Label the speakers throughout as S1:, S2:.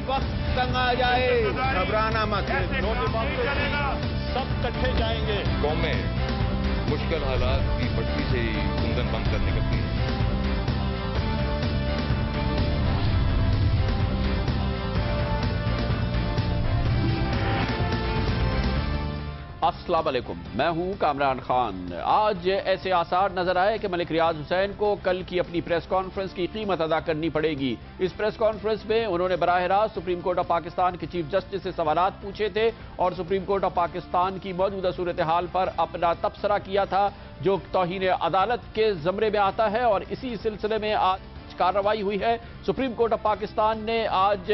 S1: वक्त तंग आ जाए, घबराना मत,
S2: सब इकट्ठे जाएंगे।
S3: कौम में मुश्किल हालात की भट्टी से ही ईंधन बंद कर निकलती है।
S4: अस्सलाम वालेकुम, मैं हूं कामरान खान। आज ऐसे आसार नजर आए कि मलिक रियाज हुसैन को कल की अपनी प्रेस कॉन्फ्रेंस की कीमत अदा करनी पड़ेगी। इस प्रेस कॉन्फ्रेंस में उन्होंने बराह रास्त सुप्रीम कोर्ट ऑफ पाकिस्तान के चीफ जस्टिस से सवालात पूछे थे और सुप्रीम कोर्ट ऑफ पाकिस्तान की मौजूदा सूरत हाल पर अपना तबसरा किया था, जो तौहीन अदालत के ज़मरे में आता है। और इसी सिलसिले में आज कार्रवाई हुई है। सुप्रीम कोर्ट ऑफ पाकिस्तान ने आज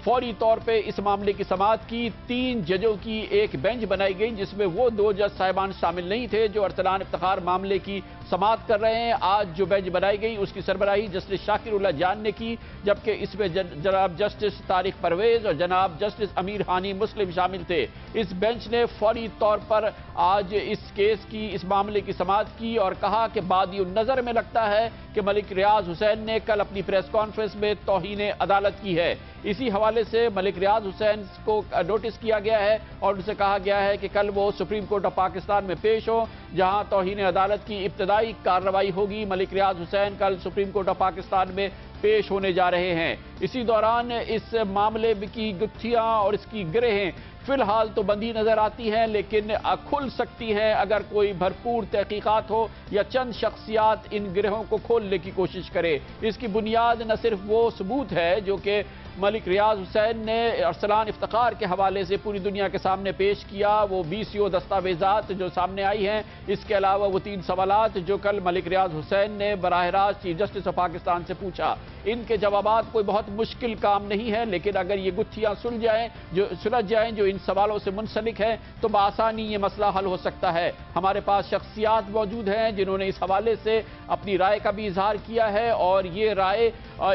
S4: फौरी तौर पे इस मामले की समाअत की। 3 जजों की एक बेंच बनाई गई, जिसमें वो 2 जज साहिबान शामिल नहीं थे जो अरसलान इफ्तिखार मामले की समाअत कर रहे हैं। आज जो बेंच बनाई गई उसकी सरबराही जस्टिस शाकिरुल्लाह जान ने की, जबकि इसमें जनाब जस्टिस तारिक परवेज और जनाब जस्टिस अमीर हानी मुस्लिम शामिल थे। इस बेंच ने फौरी तौर पर आज इस केस की, इस मामले की समाअत की और कहा कि बादियो नजर में लगता है कि मलिक रियाज हुसैन ने कल अपनी प्रेस कॉन्फ्रेंस में तौहीन अदालत की है। इसी हवाले से मलिक रियाज हुसैन को नोटिस किया गया है और उनसे कहा गया है कि कल वो सुप्रीम कोर्ट ऑफ पाकिस्तान में पेश हो, जहां तौहीन अदालत की इब्तदाई कार्रवाई होगी। मलिक रियाज हुसैन कल सुप्रीम कोर्ट ऑफ पाकिस्तान में पेश होने जा रहे हैं। इसी दौरान इस मामले की गुत्थियां और इसकी गिरहें फिलहाल तो बंदी नजर आती हैं, लेकिन खुल सकती हैं अगर कोई भरपूर तहकीकात हो या चंद शख्सियात इन गिरोहों को खोलने की कोशिश करे। इसकी बुनियाद न सिर्फ वो सबूत है जो कि मलिक रियाज हुसैन ने अरसलान इफ्तिखार के हवाले से पूरी दुनिया के सामने पेश किया, वो BCO दस्तावेजात जो सामने आई हैं, इसके अलावा वो 3 सवालात जो कल मलिक रियाज हुसैन ने बराह रास्त चीफ जस्टिस ऑफ पाकिस्तान से पूछा। इनके जवाबात कोई बहुत मुश्किल काम नहीं है, लेकिन अगर ये गुत्थियां सुलझ जाएं जो इन सवालों से मुंसलिक है तो बआसानी ये मसला हल हो सकता है। हमारे पास शख्सियात मौजूद हैं जिन्होंने इस हवाले से अपनी राय का भी इजहार किया है और ये राय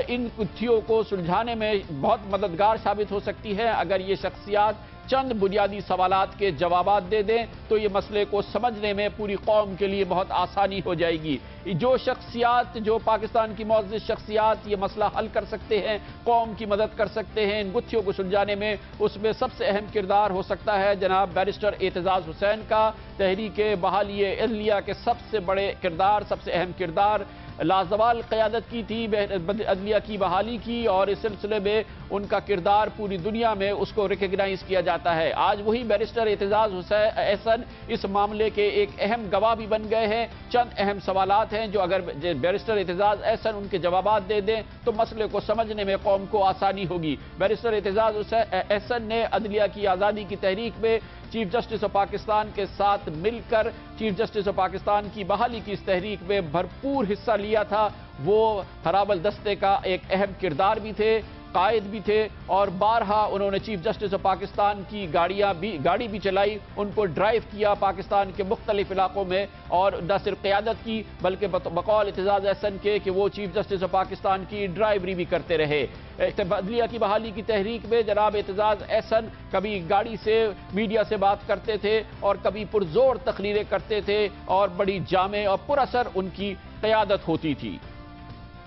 S4: इन गुत्थियों को सुलझाने में बहुत मददगार साबित हो सकती है। अगर ये शख्सियात चंद बुनियादी सवालात के जवाबात दे दें तो ये मसले को समझने में पूरी कौम के लिए बहुत आसानी हो जाएगी। जो शख्सियात, जो पाकिस्तान की मौजूद शख्सियात ये मसला हल कर सकते हैं, कौम की मदद कर सकते हैं इन गुत्थियों को सुलझाने में, उसमें सबसे अहम किरदार हो सकता है जनाब बैरिस्टर एतजाज हुसैन का। तहरीक बहाली अदलिया के सबसे बड़े किरदार, सबसे अहम किरदार, लाजवाल क़यादत की थी अदलिया की बहाली की, और इस सिलसिले में उनका किरदार पूरी दुनिया में उसको रिकग्नाइज किया जाता है। आज वही बैरिस्टर एतजाज एहसन इस मामले के एक अहम गवाह भी बन गए हैं। चंद अहम सवालात हैं जो अगर बैरिस्टर एतजाज एहसन उनके जवाबात दे दें तो मसले को समझने में कौम को आसानी होगी। बैरिस्टर एतजाज एहसन ने अदलिया की आज़ादी की तहरीक में चीफ जस्टिस ऑफ पाकिस्तान के साथ मिलकर चीफ जस्टिस ऑफ पाकिस्तान की बहाली की इस तहरीक में भरपूर हिस्सा लिया था। वो हराबल दस्ते का एक अहम किरदार भी थे, कायद भी थे और बारहा उन्होंने चीफ जस्टिस ऑफ पाकिस्तान की गाड़ी भी चलाई, उनको ड्राइव किया पाकिस्तान के मुख्तलिफ इलाकों में, और न सिर्फ क़यादत की बल्कि बकौल एतजाज एहसन के कि वो चीफ जस्टिस ऑफ पाकिस्तान की ड्राइवरी भी करते रहे। अदलिया की बहाली की तहरीक में जनाब एतजाज एहसन कभी गाड़ी से मीडिया से बात करते थे और कभी पुरजोर तकरीरें करते थे और बड़ी जामे और पुरअसर उनकी क़यादत होती थी।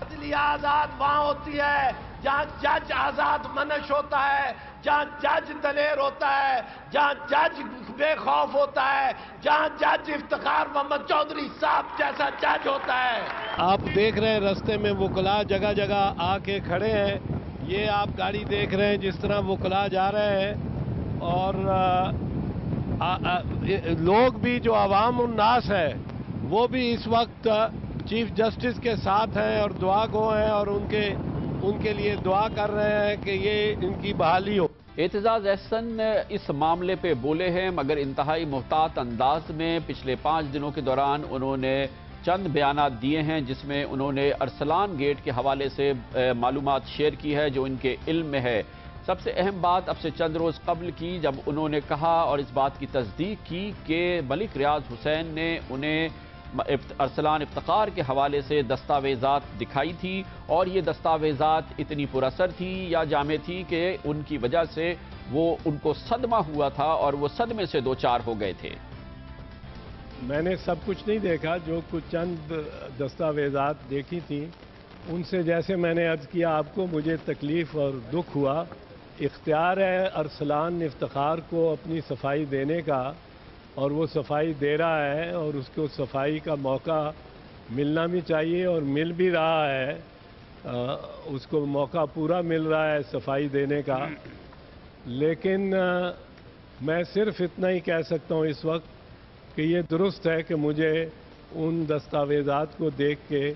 S5: अदलिया आजाद वहां होती है जहां जज आजाद मनश होता है, जहां जज दलेर होता है, जहां जज बेखौफ होता है, जहां जज इफ्तिखार मोहम्मद चौधरी साहब जैसा जज होता है।
S2: आप देख रहे हैं रास्ते में वकला जगह जगह आके खड़े हैं। ये आप गाड़ी देख रहे हैं जिस तरह वकला जा रहे हैं, और लोग भी जो अवाम उन्नास है वो भी इस वक्त चीफ जस्टिस के साथ हैं और दुआ गो हैं और उनके लिए दुआ कर रहे हैं कि ये इनकी बहाली हो।
S4: एतजाज एहसन इस मामले पे बोले हैं, मगर इंतहाई मुहतात अंदाज में पिछले 5 दिनों के दौरान उन्होंने चंद बयानात दिए हैं, जिसमें उन्होंने अरसलान गेट के हवाले से मालूमात शेयर की है जो इनके इल्म में है। सबसे अहम बात अब से चंद रोज़ कबल की, जब उन्होंने कहा और इस बात की तस्दीक की कि मलिक रियाज हुसैन ने उन्हें अरसलान इफ्तिखार के हवाले से दस्तावेज़ात दिखाई थी और ये दस्तावेज़ात इतनी पुरअसर थी या जामे थी कि उनकी वजह से वो उनको सदमा हुआ था और वो सदमे से 2-4 हो गए थे।
S2: मैंने सब कुछ नहीं देखा, जो कुछ चंद दस्तावेज़ात देखी थी उनसे, जैसे मैंने अर्ज़ किया आपको, मुझे तकलीफ़ और दुख हुआ इख्तियार है अरसलान इफ्तिखार को अपनी सफाई देने का, और वो सफाई दे रहा है और उसको सफाई का मौका मिलना भी चाहिए और मिल भी रहा है। उसको मौका पूरा मिल रहा है सफाई देने का। लेकिन मैं सिर्फ इतना ही कह सकता हूँ इस वक्त कि ये दुरुस्त है कि मुझे उन दस्तावेज़ात को देख के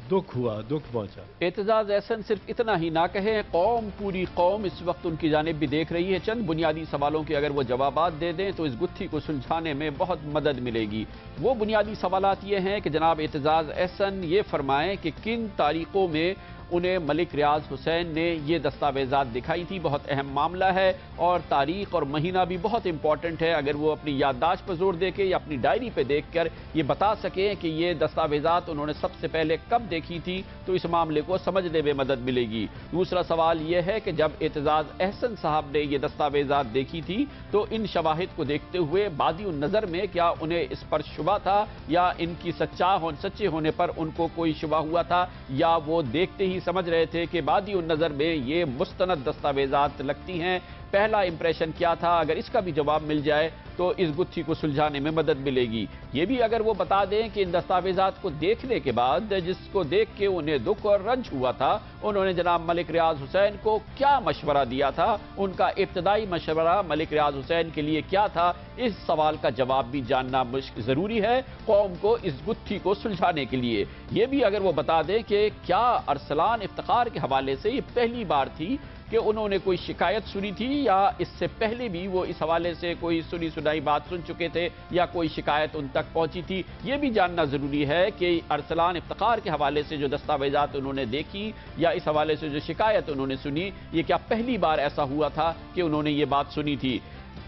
S2: दुख पहुंचा।
S4: एतजाज एहसन सिर्फ इतना ही ना कहे, कौम, पूरी कौम इस वक्त उनकी जानिब भी देख रही है। चंद बुनियादी सवालों के अगर वो जवाबात दे दें तो इस गुत्थी को सुलझाने में बहुत मदद मिलेगी। वो बुनियादी सवालात ये हैं कि जनाब एतजाज एहसन ये फरमाएं कि किन तारीखों में उन्हें मलिक रियाज हुसैन ने ये दस्तावेज़ात दिखाई थी। बहुत अहम मामला है और तारीख और महीना भी बहुत इंपॉर्टेंट है। अगर वो अपनी याददाश्त पर जोर दे के या अपनी डायरी पे देख कर ये बता सकें कि ये दस्तावेज़ात उन्होंने सबसे पहले कब देखी थी तो इस मामले को समझने में मदद मिलेगी। दूसरा सवाल ये है कि जब एतजाज एहसन साहब ने ये दस्तावेज़ात देखी थी तो इन शवाहिद को देखते हुए बादी नज़र में क्या उन्हें इस पर शुबा था या इनकी सच्चे होने पर उनको कोई शुबा हुआ था, या वो देखते ही समझ रहे थे कि बादी नज़र में ये मुस्तनद दस्तावेज़ात लगती हैं। पहला इंप्रेशन क्या था? अगर इसका भी जवाब मिल जाए तो इस गुत्थी को सुलझाने में मदद मिलेगी। ये भी अगर वो बता दें कि इन दस्तावेज़ात को देखने के बाद जिसको देख के उन्हें दुख और रंज हुआ था, उन्होंने जनाब मलिक रियाज हुसैन को क्या मशवरा दिया था, उनका इब्तदाई मशवरा मलिक रियाज हुसैन के लिए क्या था, इस सवाल का जवाब भी जानना ज़रूरी है कौम को इस गुत्थी को सुलझाने के लिए। ये भी अगर वो बता दें कि क्या अरसलान इफ्तिखार के हवाले से ये पहली बार थी कि उन्होंने कोई शिकायत सुनी थी या इससे पहले भी वो इस हवाले से कोई सुनी सुनाई बात सुन चुके थे या कोई शिकायत उन तक पहुंची थी। ये भी जानना ज़रूरी है कि अरसलान इफ्तिखार के हवाले से जो दस्तावेज़ात उन्होंने देखी या इस हवाले से जो शिकायत उन्होंने सुनी, ये क्या पहली बार ऐसा हुआ था कि उन्होंने ये बात सुनी थी।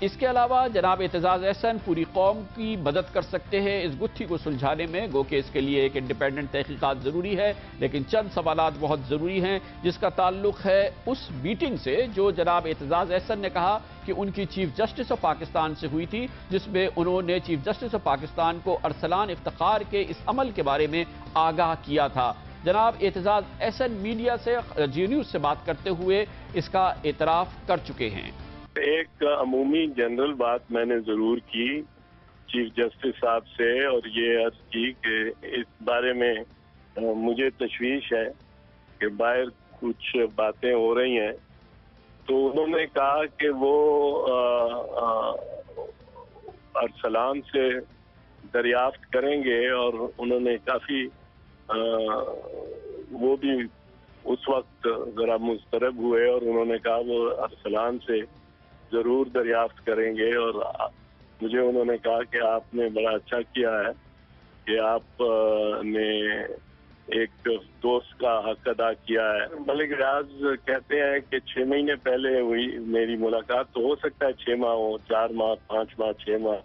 S4: इसके अलावा जनाब एतजाज एहसन पूरी कौम की मदद कर सकते हैं इस गुत्थी को सुलझाने में, गो कि इसके लिए एक इंडिपेंडेंट तहकीकात ज़रूरी है, लेकिन चंद सवालात बहुत ज़रूरी हैं जिसका ताल्लुक है उस मीटिंग से जो जनाब एतजाज एहसन ने कहा कि उनकी चीफ जस्टिस ऑफ पाकिस्तान से हुई थी, जिसमें उन्होंने चीफ जस्टिस ऑफ पाकिस्तान को अरसलान इफ्तिखार के इस अमल के बारे में आगाह किया था। जनाब एतजाज एहसन मीडिया से जी न्यूज़ से बात करते हुए इसका एतराफ़ कर चुके हैं।
S6: एक अमूमी जनरल बात मैंने ज़रूर की चीफ जस्टिस साहब से और ये अर्ज की कि इस बारे में मुझे तशवीश है कि बाहर कुछ बातें हो रही हैं, तो उन्होंने कहा कि वो अरसलान से दरियाफ्त करेंगे और उन्होंने काफ़ी वो भी उस वक्त ज़रा मुस्तरब हुए और उन्होंने कहा वो अरसलान से ज़रूर दरियाफ्त करेंगे। और मुझे उन्होंने कहा कि आपने बड़ा अच्छा किया है कि आपने एक दोस्त का हक अदा किया है। मलिक रियाज कहते हैं कि 6 महीने पहले हुई मेरी मुलाकात, तो हो सकता है 6 माह हो, 4 माह, 5 माह, 6 माह,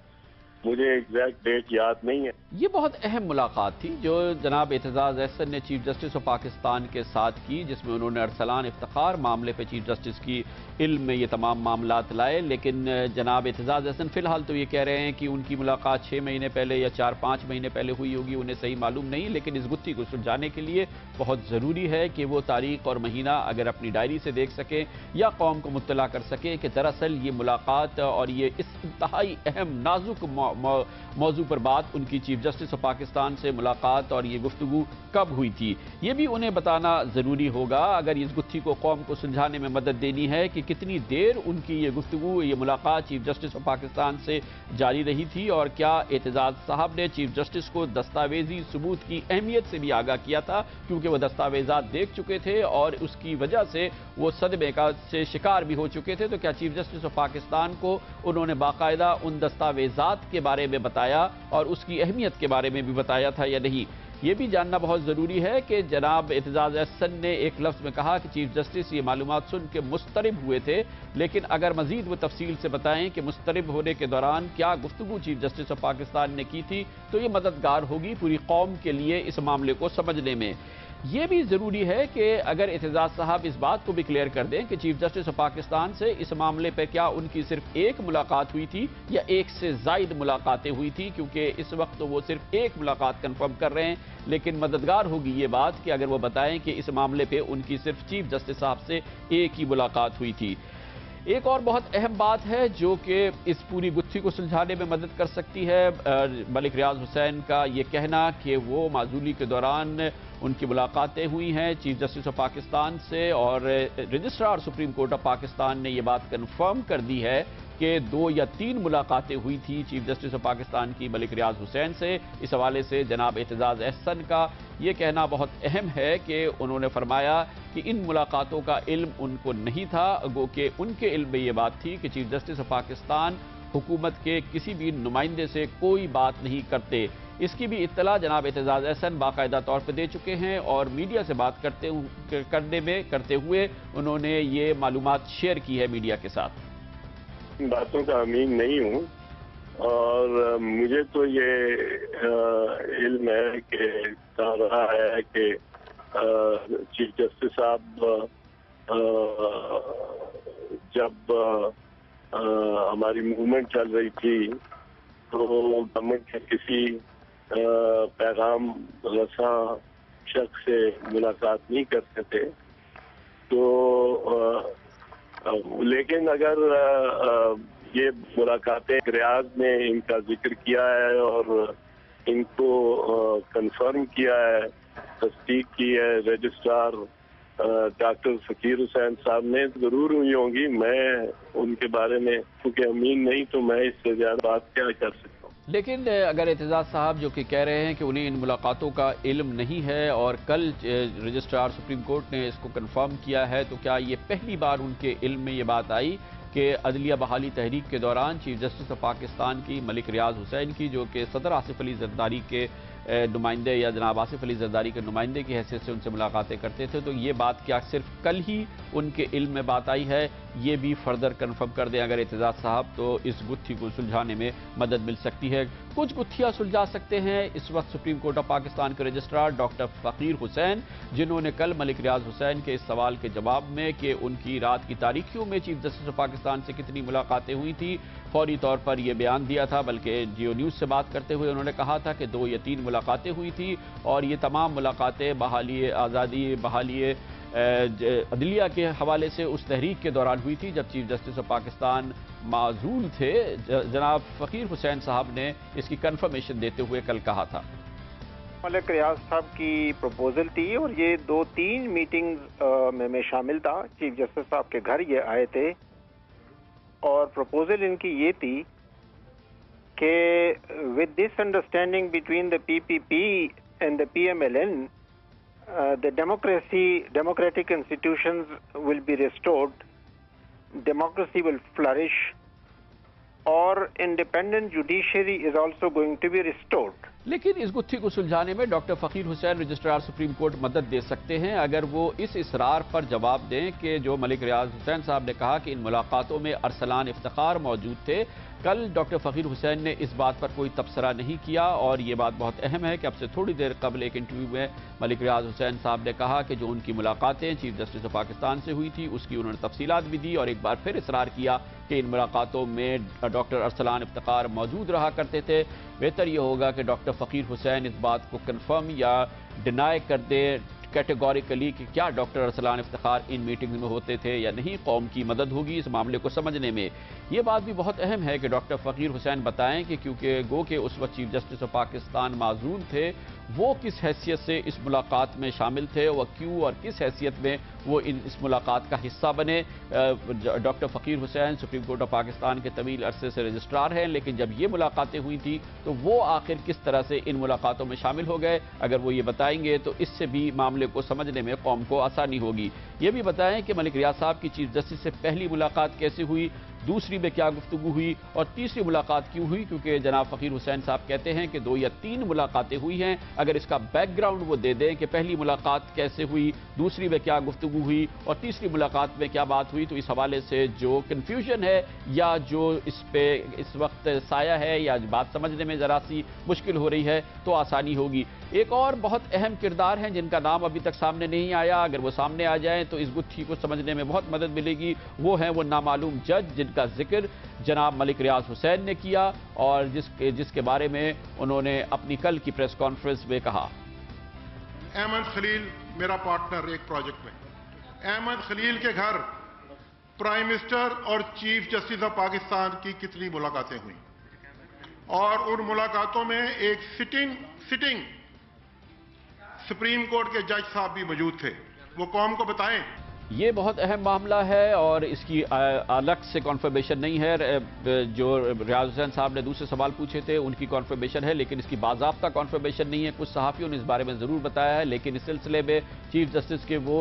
S6: मुझे एग्जैक्ट डेट याद नहीं है।
S4: ये बहुत अहम मुलाकात थी जो जनाब एतजाज एहसन ने चीफ जस्टिस ऑफ पाकिस्तान के साथ की, जिसमें उन्होंने अरसलान इफ्तिखार मामले पे चीफ जस्टिस की इल्म में ये तमाम मामलात लाए। लेकिन जनाब एतजाज एहसन फ़िलहाल तो ये कह रहे हैं कि उनकी मुलाकात 6 महीने पहले या 4-5 महीने पहले हुई होगी, उन्हें सही मालूम नहीं। लेकिन इस गुत्थी को सुलझाने के लिए बहुत ज़रूरी है कि वो तारीख और महीना अगर अपनी डायरी से देख सकें या कौम को मुत्तला कर सकें कि दरअसल ये मुलाकात और ये इस इंतहाई अहम नाजुक मौजू पर बात उनकी चीफ जस्टिस ऑफ पाकिस्तान से मुलाकात और ये गुफ्तगू कब हुई थी, ये भी उन्हें बताना ज़रूरी होगा अगर इस गुत्थी को कौम को सुलझाने में मदद देनी है कि कितनी देर उनकी ये गुफ्तगू, ये मुलाकात चीफ जस्टिस ऑफ पाकिस्तान से जारी रही थी और क्या एतजाज साहब ने चीफ जस्टिस को दस्तावेजी सबूत की अहमियत से भी आगाह किया था, क्योंकि वह दस्तावेजात देख चुके थे और उसकी वजह से वो सदमे का से शिकार भी हो चुके थे। तो क्या चीफ जस्टिस ऑफ पाकिस्तान को उन्होंने बाकायदा उन दस्तावेजात के बारे में बताया और उसकी अहमियत के बारे में भी बताया था या नहीं, ये भी जानना बहुत ज़रूरी है कि जनाब एतजाज एहसन ने एक लफ्ज़ में कहा कि चीफ जस्टिस ये मालूमात सुन के मुस्तरिब हुए थे, लेकिन अगर मज़ीद वो तफसील से बताएं कि मुस्तरिब होने के दौरान क्या गुफ्तगू चीफ जस्टिस ऑफ पाकिस्तान ने की थी, तो ये मददगार होगी पूरी कौम के लिए इस मामले को समझने में। یہ بھی ضروری ہے کہ اگر اعتزاز صاحب اس بات کو بھی کلیئر کر دیں کہ چیف جسٹس آف پاکستان سے اس معاملے پر کیا ان کی صرف ایک ملاقات ہوئی تھی یا ایک سے زائد ملاقاتیں ہوئی تھی، کیونکہ اس وقت تو وہ صرف ایک ملاقات کنفرم کر رہے ہیں، لیکن مددگار ہوگی یہ بات کہ اگر وہ بتائیں کہ اس معاملے پہ ان کی صرف چیف جسٹس صاحب سے ایک ہی ملاقات ہوئی تھی۔ ایک اور بہت اہم بات ہے جو کہ اس پوری گتھی کو سلجھانے میں مدد کر سکتی ہے، ملک ریاض حسین کا یہ کہنا کہ وہ معزولی کے دوران ان کی ملاقاتیں ہوئی ہیں چیف جسٹس آف پاکستان سے، اور registrar supreme court of Pakistan نے یہ بات کنفرم کر دی ہے کہ 2 یا 3 ملاقاتیں ہوئی تھی چیف جسٹس آف پاکستان کی ملک ریاض حسین سے۔ اس حوالے سے جناب اعتزاز احسن کا یہ کہنا بہت اہم ہے کہ انہوں نے فرمایا کہ ان ملاقاتوں کا علم ان کو نہیں تھا، گو کہ ان کے علم میں یہ بات تھی کہ چیف جسٹس آف پاکستان حکومت کے کسی بھی نمائندے سے کوئی بات نہیں کرتے۔ اس کی بھی اطلاع جناب اعتزاز احسن باقاعدہ طور پہ دے چکے ہیں، اور میڈیا سے بات کرتے ہوئے انہوں نے یہ معلومات شیئر کی ہے میڈیا کے ساتھ۔
S6: باتوں کا امین نہیں ہوں، اور مجھے تو یہ علم ہے کہ کہا رہا ہے کہ چیف جسٹس صاحب جب ہماری موومنٹ چل رہی تھی تو گورنمنٹ کے کسی پیغام رساں شخص سے ملاقات نہیں کرتے تھے، تو لیکن اگر یہ ملاقاتیں ریاض نے ان کا ذکر کیا ہے اور ان کو کنفرم کیا ہے، تصدیق کی ہے رجسٹرار ڈاکٹر فقیر حسین صاحب نے، ضرور ہوئی ہوں گی۔ میں ان کے بارے میں کیونکہ امین نہیں تو میں اس سے زیادہ بات کیا کر سکتا ہوں۔
S4: لیکن اگر اعتزاز صاحب جو کہ کہہ رہے ہیں کہ انہیں ان ملاقاتوں کا علم نہیں ہے اور کل رجسٹرار سپریم کورٹ نے اس کو کنفرم کیا ہے، تو کیا یہ پہلی بار ان کے علم میں یہ بات آئی کہ عدلیہ بحالی تحریک کے دوران چیف جسٹس آف پاکستان کی ملک ریاض حسین کی، جو کہ صدر آصف علی زرداری کے نمائندے یا جناب آصف علی زرداری کے نمائندے کی حیثیت سے ان سے ملاقاتیں کرتے تھے، تو یہ بات کیا صرف کل ہی ان کے علم میں بات آئی ہے؟ یہ بھی فردر کنفرم کر دیں اگر اعتزاز صاحب، تو اس گتھی کو سلجھانے میں مدد مل سکتی ہے۔ کچھ گتھیاں سلجھا سکتے ہیں اس وقت سپریم کورٹ آف پاکستان کے رجسٹرار ڈاکٹر فقیر حسین، جنہوں نے کل ملک ریاض حسین کے اس سوال کے جواب میں کہ ان کی رات کی تاریکیوں میں چیف جسٹس آف پاکستان سے کتنی ملاقاتیں ہوئی تھی، فوری طور پر یہ بیان دیا تھا، بلکہ جیو نیوز سے بات کرتے ہوئے انہوں نے کہا تھا کہ 2 یا 3 ملاقاتیں ہوئی تھی، اور یہ تمام ملاقاتیں بحالی آزادی، بحالی عدلیہ کے حوالے سے اس تحریک کے دوران ہوئی تھی جب چیف جسٹس آف پاکستان معزول تھے۔ جناب فقیر حسین صاحب نے اس کی کنفرمیشن دیتے ہوئے کل کہا تھا،
S7: ملک ریاض صاحب کی پروپوزل تھی اور یہ 2-3 میٹنگز میں شامل تھا، چیف جسٹس صاحب کے گھر یہ آئے تھے، اور پروپوزل ان کی یہ تھی کہ with this understanding between the PPP and the PMLN, the democratic institutions will be restored, democracy will flourish, or independent judiciary is also going to be restored.
S4: لیکن اس گتھی کو سلجھانے میں ڈاکٹر فقیر حسین رجسٹرار سپریم کورٹ مدد دے سکتے ہیں اگر وہ اس اصرار پر جواب دیں کہ جو ملک ریاض حسین صاحب نے کہا کہ ان ملاقاتوں میں ارسلان افتخار موجود تھے۔ کل ڈاکٹر فقیر حسین نے اس بات پر کوئی تبصرہ نہیں کیا، اور یہ بات بہت اہم ہے کہ اب سے تھوڑی دیر قبل ایک انٹرویو میں ملک ریاض حسین صاحب نے کہا کہ جو ان کی ملاقاتیں چیف جسٹس آف پاکستان سے ہوئی تھی اس کی انہوں نے تفصیلات بھی دی، اور ایک بار پھر اصرار کیا کہ ان ملاقاتوں میں ڈاکٹر ارسلان افتخار موجود رہا کرتے تھے۔ بہتر یہ ہوگا کہ ڈاکٹر فقیر حسین اس بات کو کنفرم یا ڈینائی کر دے کیٹیگوریکلی کہ کیا ڈاکٹر ارسلان افتخار ان میٹنگز میں ہوتے تھے یا نہیں۔ قوم کی مدد ہوگی اس معاملے کو سمجھنے میں۔ یہ بات بھی بہت اہم ہے کہ ڈاکٹر فقیر حسین بتائیں کہ کیونکہ گو کہ اس وقت چیف جسٹس آف پاکستان معزول تھے، وہ کس حیثیت سے اس ملاقات میں شامل تھے، وہ کیوں اور کس حیثیت میں وہ اس ملاقات کا حصہ بنے۔ ڈاکٹر فقیر حسین سپریم کورٹ آف پاکستان کے طویل عرصے سے رجسٹرار ہیں، لیکن جب یہ ملاقاتیں ہوئی تھی تو وہ آخر کس طرح سے ان ملاقاتوں میں شامل ہو گئے، اگر وہ یہ بتائیں گے تو اس سے بھی معاملے کو سمجھنے میں قوم کو آسانی ہوگی۔ یہ بھی بتائیں کہ ملک ریاض صاحب کی چیف جسٹس سے پہلی ملاقات کیسے ہوئی، दूसरी में क्या गुफ्तगू हुई और तीसरी मुलाकात क्यों हुई, क्योंकि जनाब फ़कीर हुसैन साहब कहते हैं कि 2 या 3 मुलाकातें हुई हैं। अगर इसका बैकग्राउंड वो दे दें कि पहली मुलाकात कैसे हुई, दूसरी में क्या गुफ्तगू हुई और तीसरी मुलाकात में क्या बात हुई, तो इस हवाले से जो कन्फ्यूजन है या जो इस पे इस वक्त साया है या बात समझने में ज़रा सी मुश्किल हो रही है तो आसानी होगी। एक और बहुत अहम किरदार हैं जिनका नाम अभी तक सामने नहीं आया, अगर वो सामने आ जाएं तो इस गुत्थी को समझने में बहुत मदद मिलेगी। वो हैं वो नामालूम जज जिनका जिक्र जनाब मलिक रियाज हुसैन ने किया और जिसके बारे में उन्होंने अपनी कल की प्रेस कॉन्फ्रेंस में कहा।
S8: अहमद खलील मेरा पार्टनर एक प्रोजेक्ट में, अहमद खलील के घर प्राइम मिनिस्टर और चीफ जस्टिस ऑफ पाकिस्तान की कितनी मुलाकातें हुई और उन मुलाकातों में एक सिटिंग सुप्रीम कोर्ट के जज साहब भी मौजूद थे, वो कौम को बताएं।
S4: ये बहुत अहम मामला है और इसकी अलग से कॉन्फर्मेशन नहीं है। जो रियाज हुसैन साहब ने दूसरे सवाल पूछे थे उनकी कॉन्फर्मेशन है, लेकिन इसकी बाज़ाब्ता कॉन्फर्मेशन नहीं है। कुछ सहाफ़ियों ने इस बारे में ज़रूर बताया है, लेकिन इस सिलसिले में चीफ जस्टिस के वो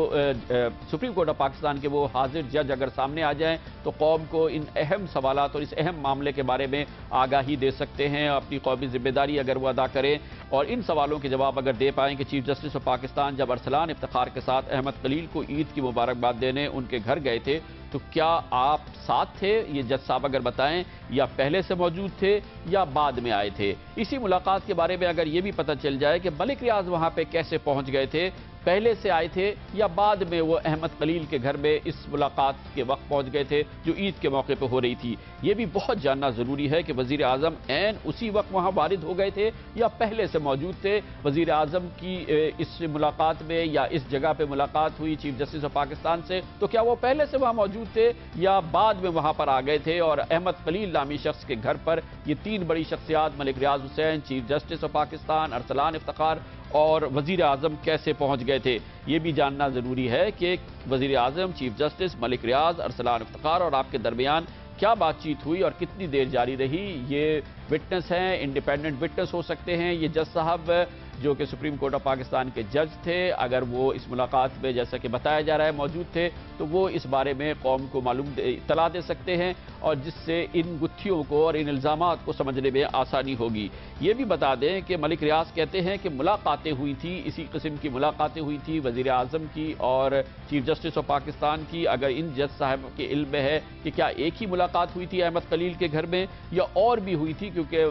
S4: सुप्रीम कोर्ट ऑफ पाकिस्तान के वो हाजिर जज अगर सामने आ जाएं तो कौम को इन अहम सवालात और इस अहम मामले के बारे में आगाही दे सकते हैं, अपनी कौमी जिम्मेदारी अगर वो अदा करें और इन सवालों के जवाब अगर दे पाएँ कि चीफ जस्टिस ऑफ पाकिस्तान जब अरसलान इफ्तिखार के साथ अहमद खलील को ईद की मुबारकबाद देने उनके घर गए थे तो क्या आप साथ थे, ये जज साहब अगर बताएं, या पहले से मौजूद थे या बाद में आए थे। इसी मुलाकात के बारे में अगर ये भी पता चल जाए कि मलिक रियाज वहां पे कैसे पहुंच गए थे, पहले से आए थे या बाद में वो अहमद खलील के घर में इस मुलाकात के वक्त पहुंच गए थे जो ईद के मौके पर हो रही थी, ये भी बहुत जानना जरूरी है कि वजीर आजम ऐन उसी वक्त वहां वारिद हो गए थे या पहले से मौजूद थे। वजीर आजम की इस मुलाकात में या इस जगह पे मुलाकात हुई चीफ जस्टिस ऑफ पाकिस्तान से, तो क्या वो पहले से वहां मौजूद थे या बाद में वहां पर आ गए थे और अहमद खलील नामी शख्स के घर पर ये 3 बड़ी शख्सियात Malik Riaz Hussain, chief justice of Pakistan Arsalan Iftikhar और वजीर आजम कैसे पहुंच गए थे। ये भी जानना जरूरी है कि वजीर आजम, चीफ जस्टिस, मलिक रियाज, अरसलान इफ्तिखार और आपके दरमियान क्या बातचीत हुई और कितनी देर जारी रही। ये विटनेस हैं, इंडिपेंडेंट विटनेस हो सकते हैं। ये जज साहब जो कि सुप्रीम कोर्ट ऑफ पाकिस्तान के जज थे, अगर वो इस मुलाकात में जैसा कि बताया जा रहा है मौजूद थे तो वो इस बारे में कौम को मालूम इत्तला दे सकते हैं और जिससे इन गुत्थियों को और इन इल्ज़ामात को समझने में आसानी होगी। ये भी बता दें कि मलिक रियाज कहते हैं कि मुलाकातें हुई थी, इसी किस्म की मुलाकातें हुई थी वज़ीर आज़म की और चीफ जस्टिस ऑफ पाकिस्तान की। अगर इन जज साहब के इल्म में है कि क्या एक ही मुलाकात हुई थी अहमद खलील के घर में या और भी हुई थी, क्योंकि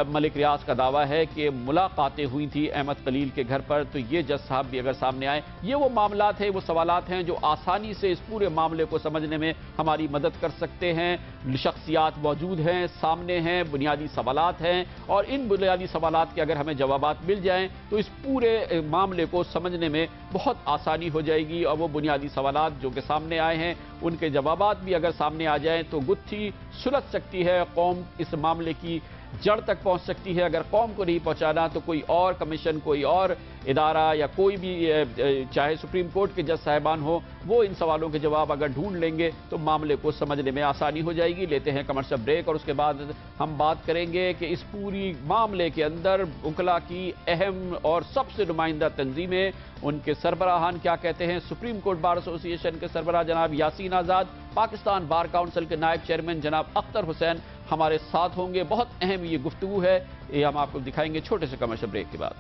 S4: मलिक रियाज का दावा है कि मुलाकातें हुई थी अहमद खलील के घर पर, तो ये जज साहब भी अगर सामने आए, ये वो मामलात हैं, वो सवालात हैं जो आसानी से इस पूरे मामले को समझने में हमारी मदद कर सकते हैं। शख्सियात मौजूद हैं, सामने हैं, बुनियादी सवालात हैं और इन बुनियादी सवालात के अगर हमें जवाबात मिल जाएं तो इस पूरे मामले को समझने में बहुत आसानी हो जाएगी और वो बुनियादी सवालात जो कि सामने आए हैं उनके जवाबात भी अगर सामने आ जाएं तो गुत्थी सुलझ सकती है, कौम इस मामले की जड़ तक पहुंच सकती है। अगर कौम को नहीं पहुंचाना तो कोई और कमीशन, कोई और इदारा या कोई भी चाहे सुप्रीम कोर्ट के जज साहिबान हो, वो इन सवालों के जवाब अगर ढूंढ लेंगे तो मामले को समझने में आसानी हो जाएगी। लेते हैं कमर्शियल ब्रेक और उसके बाद हम बात करेंगे कि इस पूरी मामले के अंदर वकला की अहम और सबसे नुमाइंदा तंजीमें, उनके सरबराहान क्या कहते हैं। सुप्रीम कोर्ट बार एसोसिएशन के सरबराह जनाब यासीन आज़ाद, पाकिस्तान बार काउंसिल के नायब चेयरमैन जनाब अख्तर हुसैन हमारे साथ होंगे। बहुत अहम ये गुफ्तगू है, ये हम आपको दिखाएंगे छोटे से कमर्शियल ब्रेक के बाद।